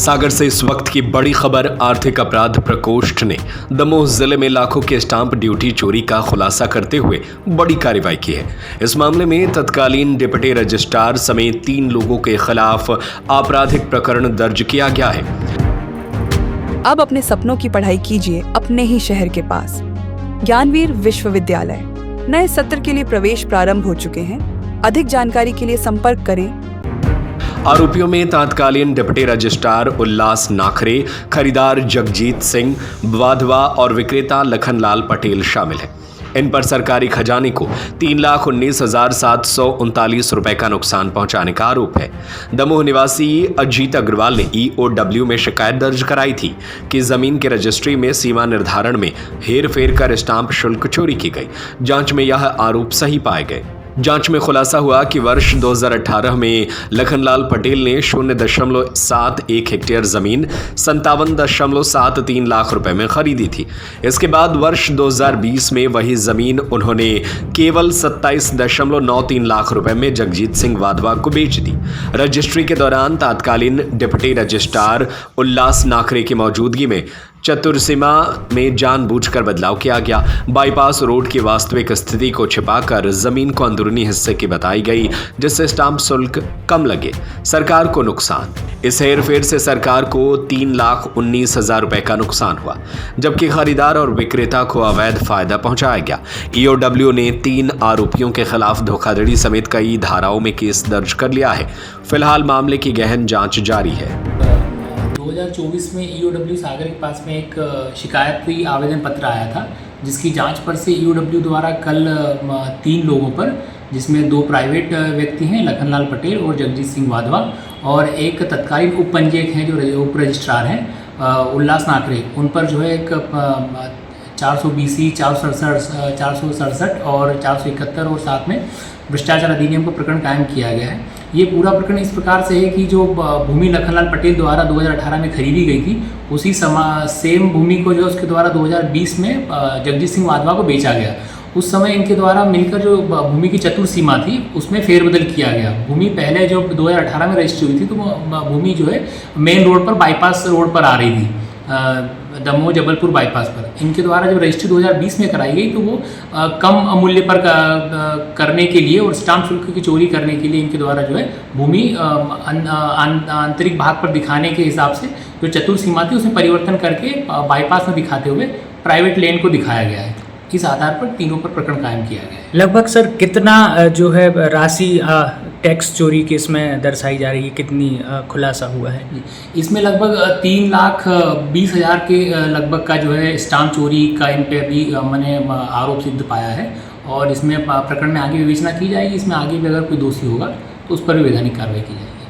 सागर से इस वक्त की बड़ी खबर। आर्थिक अपराध प्रकोष्ठ ने दमोह जिले में लाखों के स्टाम्प ड्यूटी चोरी का खुलासा करते हुए बड़ी कार्रवाई की है। इस मामले में तत्कालीन डिप्टी रजिस्ट्रार समेत 3 लोगों के खिलाफ आपराधिक प्रकरण दर्ज किया गया है। अब अपने सपनों की पढ़ाई कीजिए अपने ही शहर के पास। ज्ञानवीर विश्वविद्यालय नए सत्र के लिए प्रवेश प्रारंभ हो चुके हैं। अधिक जानकारी के लिए संपर्क करें। आरोपियों में तत्कालीन डिप्टी रजिस्ट्रार उल्लास नाखरे, खरीदार जगजीत सिंह वाधवा और विक्रेता लखनलाल पटेल शामिल हैं। इन पर सरकारी खजाने को 3,19,739 रुपए का नुकसान पहुंचाने का आरोप है। दमोह निवासी अजीत अग्रवाल ने EOW में शिकायत दर्ज कराई थी कि जमीन के रजिस्ट्री में सीमा निर्धारण में हेरफेर कर स्टाम्प शुल्क चोरी की गई। जांच में यह आरोप सही पाए गए। जांच में खुलासा हुआ कि वर्ष 2018 में लखनलाल पटेल ने 0.71 हेक्टेयर जमीन 57.73 लाख रुपए में खरीदी थी। इसके बाद वर्ष 2020 में वही जमीन उन्होंने केवल 27.93 लाख रुपए में जगजीत सिंह वाधवा को बेच दी। रजिस्ट्री के दौरान तत्कालीन डिप्टी रजिस्ट्रार उल्लास नाखरे की मौजूदगी में चतुर्सीमा में जानबूझकर बदलाव किया गया। बाईपास रोड की वास्तविक स्थिति को छिपाकर जमीन को अंदरूनी हिस्से की बताई गई, जिससे स्टाम्प शुल्क कम लगे, सरकार को नुकसान। इस हेरफेर से सरकार को 3,19,000 रुपए का नुकसान हुआ, जबकि खरीदार और विक्रेता को अवैध फायदा पहुंचाया गया। EOW ने 3 आरोपियों के खिलाफ धोखाधड़ी समेत कई धाराओं में केस दर्ज कर लिया है। फिलहाल मामले की गहन जांच जारी है। 2024 में EOW सागर के पास में एक शिकायती आवेदन पत्र आया था, जिसकी जांच पर से EOW द्वारा कल 3 लोगों पर, जिसमें 2 प्राइवेट व्यक्ति हैं लखनलाल पटेल और जगजीत सिंह वाधवा, और एक तत्कालीन उप पंजीयक हैं जो उप रजिस्ट्रार हैं उल्लास नाखरे, उन पर जो है एक 420, 467 और 471 और साथ में भ्रष्टाचार अधिनियम पर प्रकरण कायम किया गया है। ये पूरा प्रकरण इस प्रकार से है कि जो भूमि लखनलाल पटेल द्वारा 2018 में खरीदी गई थी, उसी सेम भूमि को जो उसके द्वारा 2020 में जगजीत सिंह वाधवा को बेचा गया। उस समय इनके द्वारा मिलकर जो भूमि की चतुर सीमा थी उसमें फेरबदल किया गया। भूमि पहले जो 2018 में रजिस्ट्री हुई थी, तो भूमि जो है मेन रोड पर, बाईपास रोड पर आ रही थी, दमोह जबलपुर बाईपास पर। इनके द्वारा जब रजिस्ट्री 2020 में कराई गई, तो वो कम मूल्य पर करने के लिए और स्टाम्प शुल्क की चोरी करने के लिए इनके द्वारा जो है भूमि आंतरिक भाग पर दिखाने के हिसाब से जो चतुर सीमा थी उसमें परिवर्तन करके बाईपास में दिखाते हुए प्राइवेट लेन को दिखाया गया है। इस आधार पर तीनों पर प्रकरण कायम किया गया है। लगभग सर कितना जो है राशि टैक्स चोरी के इसमें दर्शाई जा रही है, कितनी खुलासा हुआ है? इसमें लगभग 3,20,000 के लगभग का जो है स्टाम्प चोरी का इन पे अभी मैंने आरोप सिद्ध पाया है, और इसमें प्रकरण में आगे विवेचना की जाएगी। इसमें आगे भी अगर कोई दोषी होगा तो उस पर भी वैधानिक कार्रवाई की जाएगी।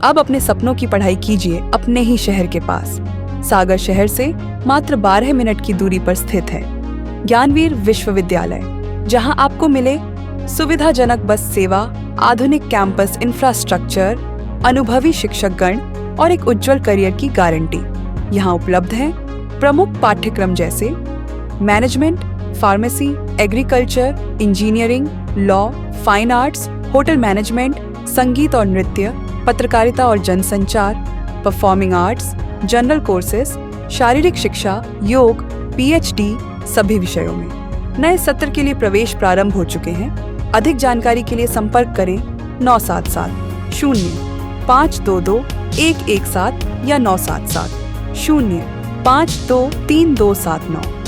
अब अपने सपनों की पढ़ाई कीजिए अपने ही शहर के पास। सागर शहर से मात्र 12 मिनट की दूरी पर स्थित है ज्ञानवीर विश्वविद्यालय, जहां आपको मिले सुविधाजनक बस सेवा, आधुनिक कैंपस इंफ्रास्ट्रक्चर, अनुभवी शिक्षकगण और एक उज्जवल करियर की गारंटी। यहाँ उपलब्ध है प्रमुख पाठ्यक्रम जैसे management, pharmacy, agriculture, engineering, law, fine arts, hotel management, संगीत और नृत्य, पत्रकारिता और जनसंचार, परफॉर्मिंग आर्ट्स, जनरल कोर्सेज, शारीरिक शिक्षा, योग, PhD सभी विषयों में। नए सत्र के लिए प्रवेश प्रारंभ हो चुके हैं। अधिक जानकारी के लिए संपर्क करें 977 0 522 117 या 977 0 523 279।